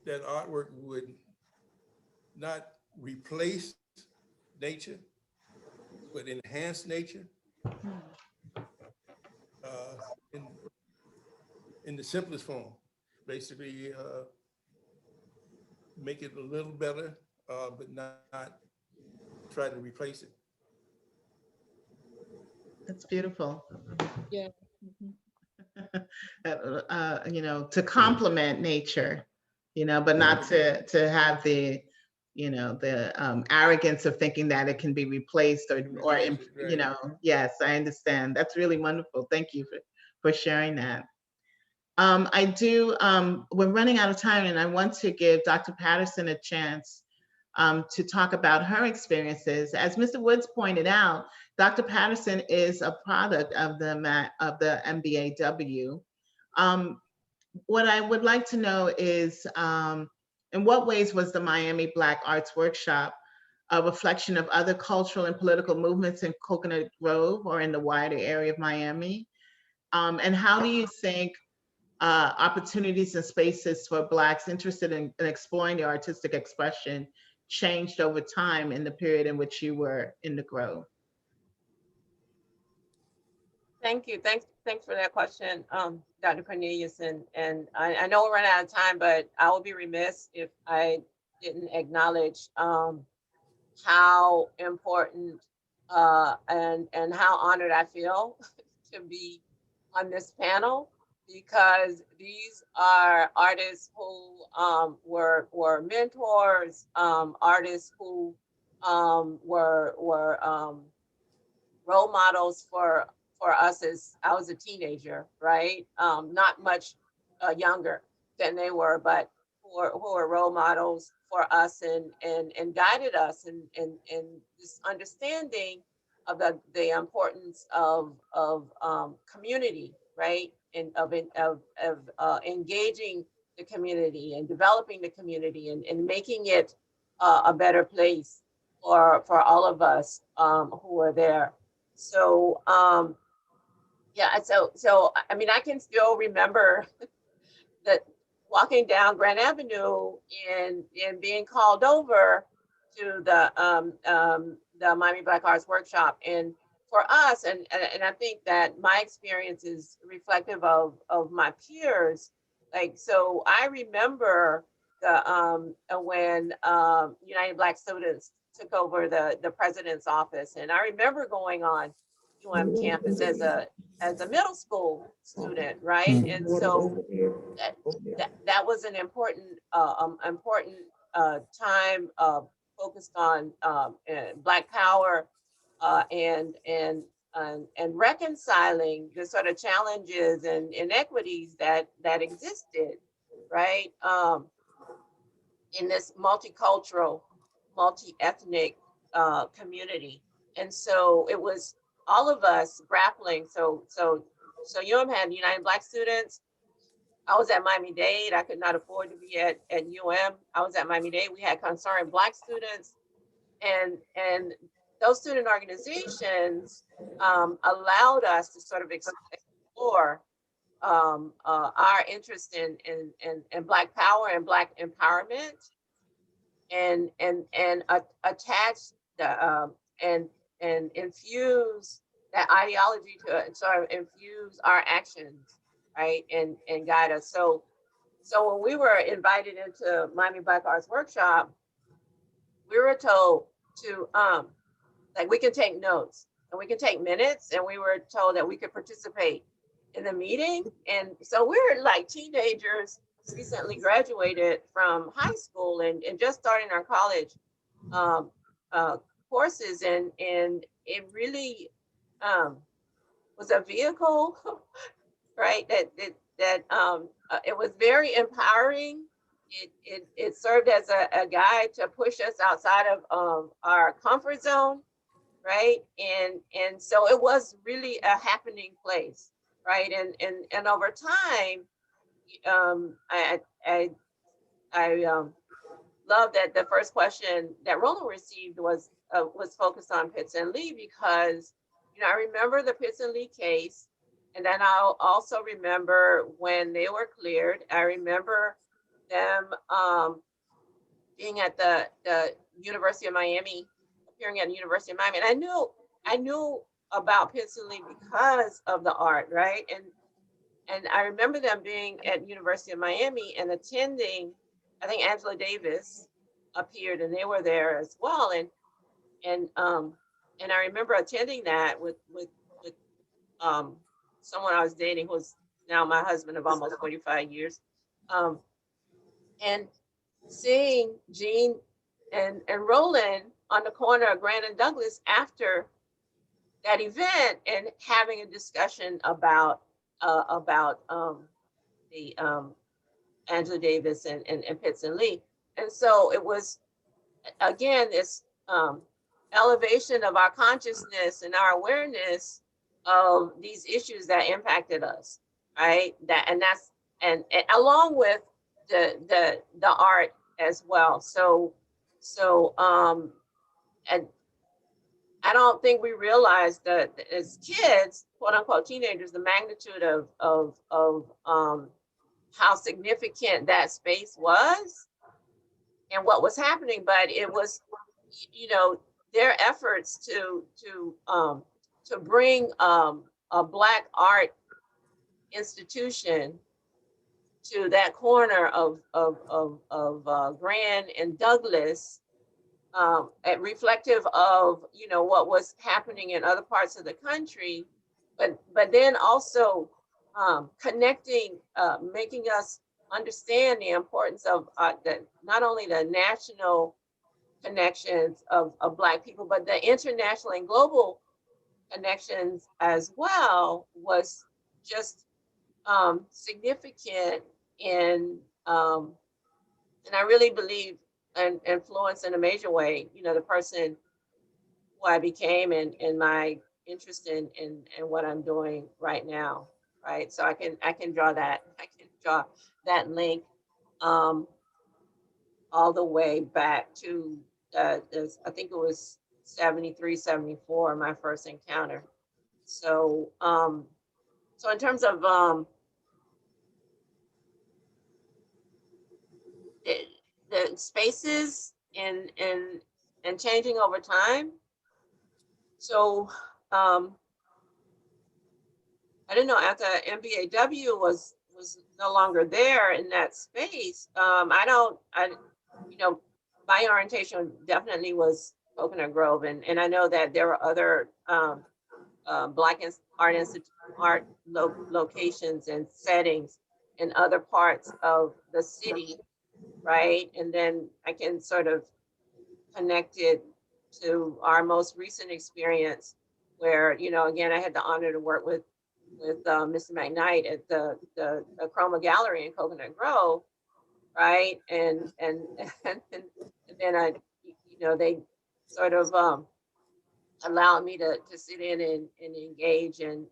that artwork would not replace nature, but enhance nature in, in the simplest form. Basically, make it a little better, but not try to replace it. That's beautiful. Yeah. You know, to complement nature, you know, but not to have the, you know, the arrogance of thinking that it can be replaced or you know, yes, I understand. That's really wonderful. Thank you for sharing that. We're running out of time, and I want to give Dr. Patterson a chance to talk about her experiences. As Mr. Woods pointed out, Dr. Patterson is a product of the MBAW. What I would like to know is, in what ways was the Miami Black Arts Workshop a reflection of other cultural and political movements in Coconut Grove or in the wider area of Miami? And how do you think opportunities and spaces for Blacks interested in exploring their artistic expression changed over time in the period in which you were in the Grove? Thank you. Thanks for that question, Dr. Cornelius. And I know we're running out of time, but I would be remiss if I didn't acknowledge how important and how honored I feel to be on this panel, because these are artists who were mentors, artists who were role models for us as I was a teenager, right? Not much younger than they were, but who are role models for us and guided us in this understanding of the importance of community, right? And of engaging the community and developing the community and making it a better place for all of us who are there. So yeah, so I mean, I can still remember that walking down Grand Avenue and being called over to the Miami Black Arts Workshop. And for us, and I think that my experience is reflective of my peers. Like, so I remember when United Black Students took over the president's office, and I remember going on campus as a middle school student, right? And so that was an important time focused on Black power and reconciling the sort of challenges and inequities that existed, right? In this multicultural, multi-ethnic community. And so it was all of us grappling. So had United Black Students. I was at Miami-Dade. I could not afford to be at I was at Miami-Dade. We had concerned Black students, and those student organizations allowed us to sort of explore our interest in Black power and Black empowerment, and attach the and infuse that ideology to sort of infuse our actions, right, and guide us. So when we were invited into Miami Black Arts Workshop, we were told to like, we can take notes and we can take minutes, and we were told that we could participate in the meeting. And so we were like teenagers, recently graduated from high school and just starting our college courses, and it really was a vehicle, right? That it was very empowering. It served as a guide to push us outside of our comfort zone, right? And so it was really a happening place, right? And over time, I love that the first question that Roland received was focused on Pitts and Lee, because I remember the Pitts and Lee case, and then I'll also remember when they were cleared. I remember them being at the University of Miami, appearing at the University of Miami, and I knew about Pitts and Lee because of the art, right? And I remember them being at University of Miami and attending. I think Angela Davis appeared, and they were there as well. And I remember attending that with someone I was dating, who was now my husband of almost 45 years, and seeing Gene and Roland on the corner of Grant and Douglas after that event, and having a discussion about the Angela Davis and Pitts and Lee. And so it was, again, this elevation of our consciousness and our awareness of these issues that impacted us, right? And along with the art as well. And I don't think we realized that as kids, quote unquote teenagers, the magnitude of how significant that space was and what was happening. But it was, their efforts to bring a Black art institution to that corner of Grand and Douglas, reflective of what was happening in other parts of the country, but then also connecting, making us understand the importance of not only the national connections of Black people, but the international and global connections as well, was just significant in, and I really believe and influenced in a major way, the person who I became, and my interest in what I'm doing right now, right? So I can draw that link all the way back to I think it was 73, 74, my first encounter. So so in terms of the spaces and changing over time. So I didn't know, after MBAW was no longer there in that space. My orientation definitely was Coconut Grove, and I know that there were other Black art locations and settings in other parts of the city, right? And then I can sort of connect it to our most recent experience, where again, I had the honor to work with Mr. McKnight at the Chroma Gallery in Coconut Grove, right? And then I, they sort of allowed me to sit in and engage and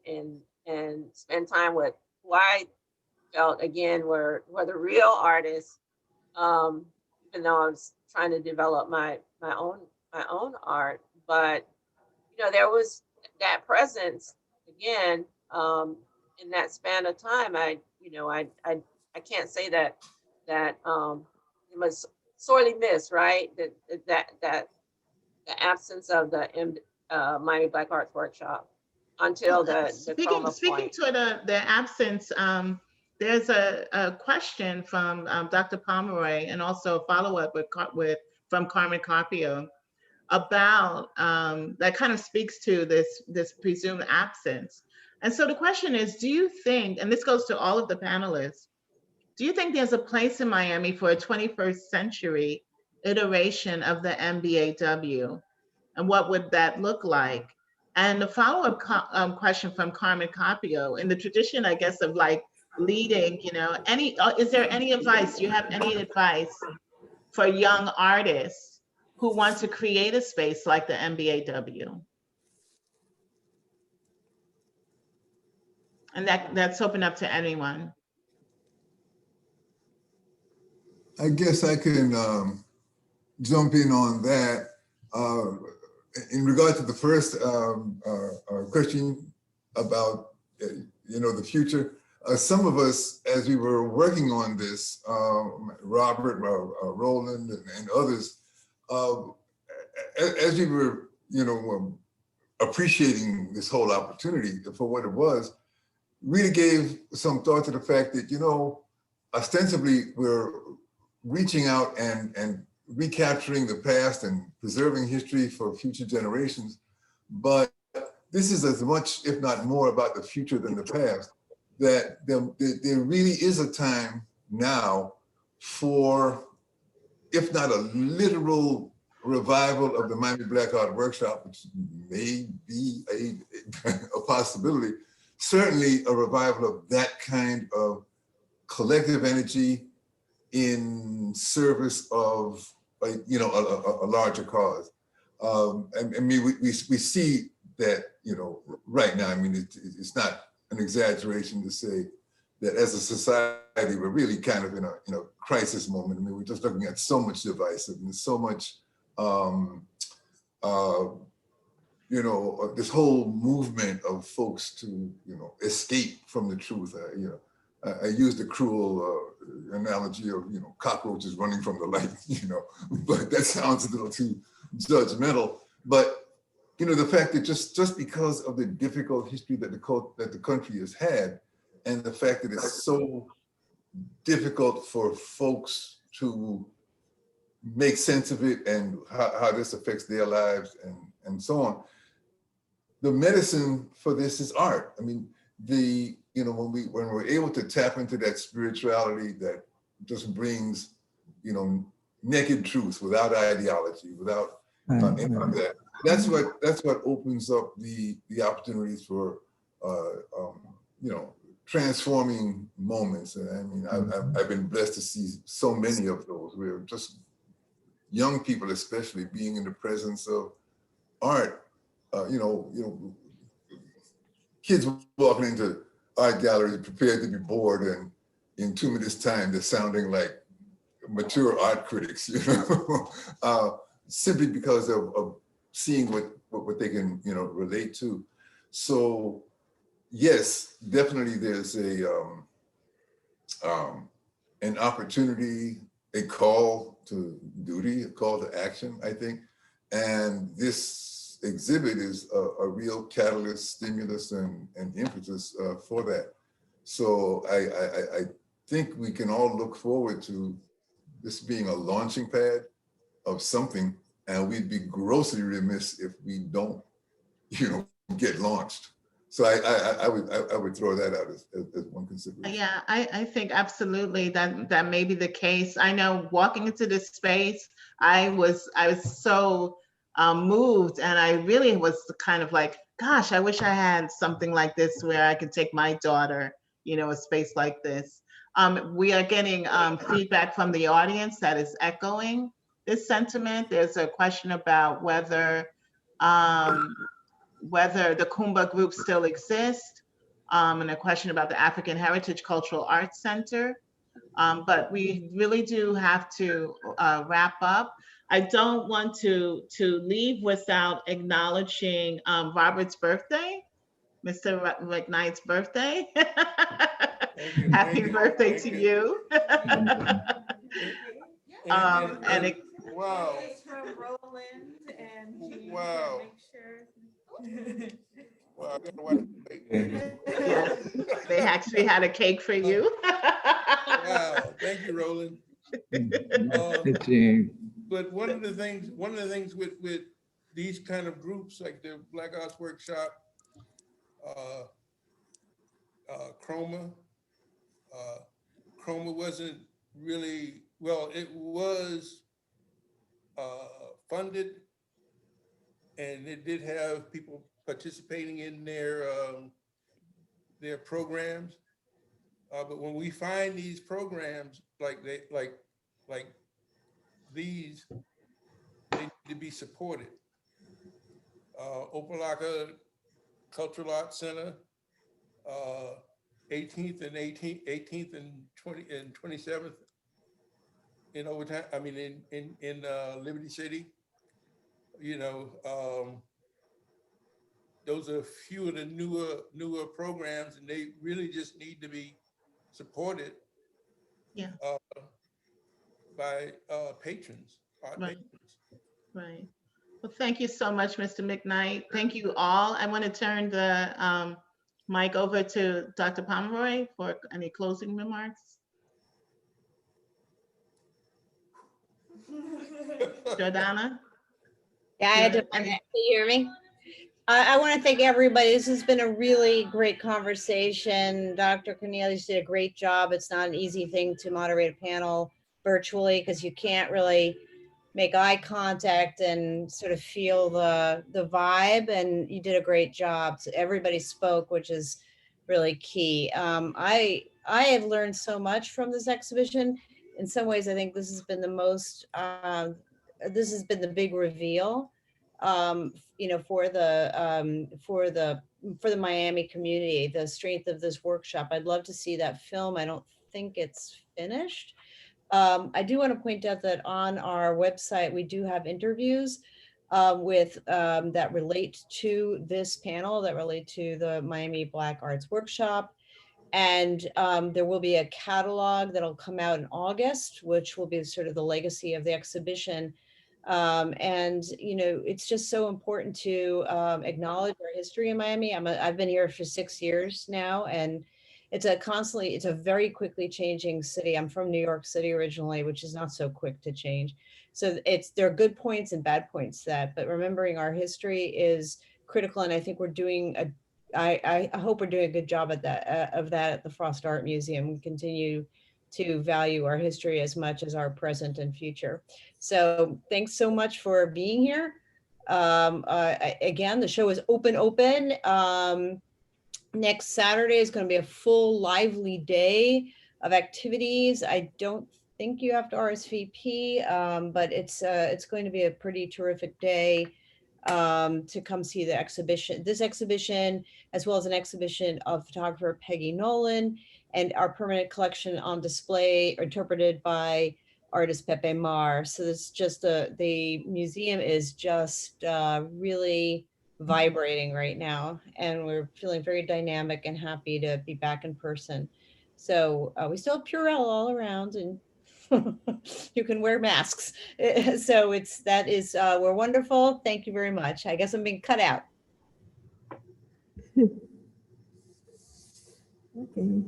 spend time with who I felt, again, were the real artists, even though I was trying to develop my own art. But there was that presence again in that span of time. I can't say that it was sorely missed, right? That the absence of the Miami Black Arts Workshop until the speaking point. to the absence, there's a question from Dr. Pomeroy, and also a follow-up from Carmen Carpio about that kind of speaks to this presumed absence. And so the question is, do you think, and this goes to all of the panelists, do you think there's a place in Miami for a 21st century iteration of the MBAW? And what would that look like? And the follow-up question from Carmen Capio, in the tradition, I guess, of like leading, is there any advice? Do you have any advice for young artists who want to create a space like the MBAW? And that's open up to anyone. I guess I can jump in on that. In regard to the first question about the future, some of us, as we were working on this, Robert, Roland, and others, as we were appreciating this whole opportunity for what it was, really gave some thought to the fact that ostensibly we're reaching out and recapturing the past and preserving history for future generations. But this is as much, if not more, about the future than the past, that there really is a time now for, if not a literal revival of the Miami Black Art Workshop, which may be a possibility, certainly a revival of that kind of collective energy in service of a larger cause. I mean, we see that right now. I mean, it's not an exaggeration to say that as a society we're really kind of in a crisis moment. I mean, we're just looking at so much divisiveness, so much this whole movement of folks to escape from the truth. I used the cruel analogy of cockroaches running from the light, but that sounds a little too judgmental. But the fact that just because of the difficult history that the country has had, and the fact that it's so difficult for folks to make sense of it and how this affects their lives and so on, the medicine for this is art. I mean, when we're able to tap into that spirituality that just brings, naked truth without ideology, without any of that. That's what opens up the opportunities for transforming moments. And I mean, I've been blessed to see so many of those where just young people, especially, being in the presence of art. Kids walking into art galleries prepared to be bored, and in 2 minutes' time, they're sounding like mature art critics, simply because of seeing what they can, relate to. So, yes, definitely there's an opportunity, a call to duty, a call to action, I think. And this exhibit is a real catalyst, stimulus, and impetus for that. So I think we can all look forward to this being a launching pad of something, and we'd be grossly remiss if we don't, get launched. So I would throw that out as one consideration. Yeah, I think absolutely that may be the case. I know walking into this space, I was so moved, and I really was kind of like, gosh, I wish I had something like this where I could take my daughter, a space like this. We are getting feedback from the audience that is echoing this sentiment. There's a question about whether the Kumba group still exists, and a question about the African Heritage Cultural Arts Center. But we really do have to wrap up. I don't want to leave without acknowledging Robert's birthday, Mr. McKnight's birthday. Happy birthday to you. Wow. Wow. Wow. Yes, they actually had a cake for you. Wow. Thank you, Roland. But one of the things with these kind of groups, like the Black Arts Workshop, Chroma wasn't really, well, it was funded, and it did have people participating in their programs. But when we find these programs like these, they need to be supported. Opalaka Cultural Arts Center, 18th and 27th in overtime, I mean, in Liberty City. You know, those are a few of the newer programs, and they really just need to be supported. Yeah. By patrons, art Right. patrons. Right. Well, thank you so much, Mr. McKnight. Thank you all. I want to turn the mic over to Dr. Pomeroy for any closing remarks. Jordana? Yeah, I had to, can you hear me? I want to thank everybody. This has been a really great conversation. Dr. Cornelius did a great job. It's not an easy thing to moderate a panel virtually because you can't really make eye contact and sort of feel the vibe, and you did a great job. So everybody spoke, which is really key. I have learned so much from this exhibition. In some ways, I think this has been the most, this has been the big reveal, you know, for the Miami community, the strength of this workshop. I'd love to see that film. I don't think it's finished. I do want to point out that on our website, we do have interviews with that relate to this panel, that relate to the Miami Black Arts Workshop. And there will be a catalog that'll come out in August, which will be sort of the legacy of the exhibition. And, you know, it's just so important to acknowledge our history in Miami. I've been here for 6 years now, and it's a very quickly changing city. I'm from New York City originally, which is not so quick to change. So there are good points and bad points to that, but remembering our history is critical. And I think we're doing I hope we're doing a good job at that, of that at the Frost Art Museum. We continue to value our history as much as our present and future. So thanks so much for being here. Again, the show is open. Next Saturday is going to be a full lively day of activities. I don't think you have to RSVP, but it's going to be a pretty terrific day to come see the exhibition, this exhibition, as well as an exhibition of photographer Peggy Nolan, and our permanent collection on display interpreted by artist Pepe Mar. So it's just the museum is just really vibrating right now, and we're feeling very dynamic and happy to be back in person. So we still have Purell all around, and you can wear masks. So we're wonderful. Thank you very much. I guess I'm being cut out. Okay.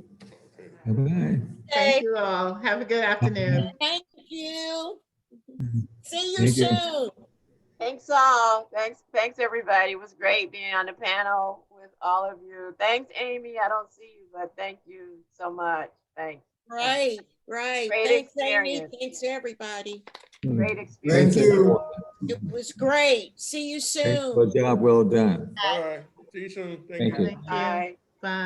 Bye-bye. Thank you all. Have a good afternoon. Thank you. See you Thank you. soon. Thanks all. Thanks everybody. It was great being on the panel with all of you. Thanks, Amy. I don't see you, but thank you so much. Thanks. Right. Great Thanks, Amy. experience. Thanks, everybody. Great experience. Thank you. It was great. See you soon. Good job, well done. All right, see you soon. Thank you. Thank you. Bye.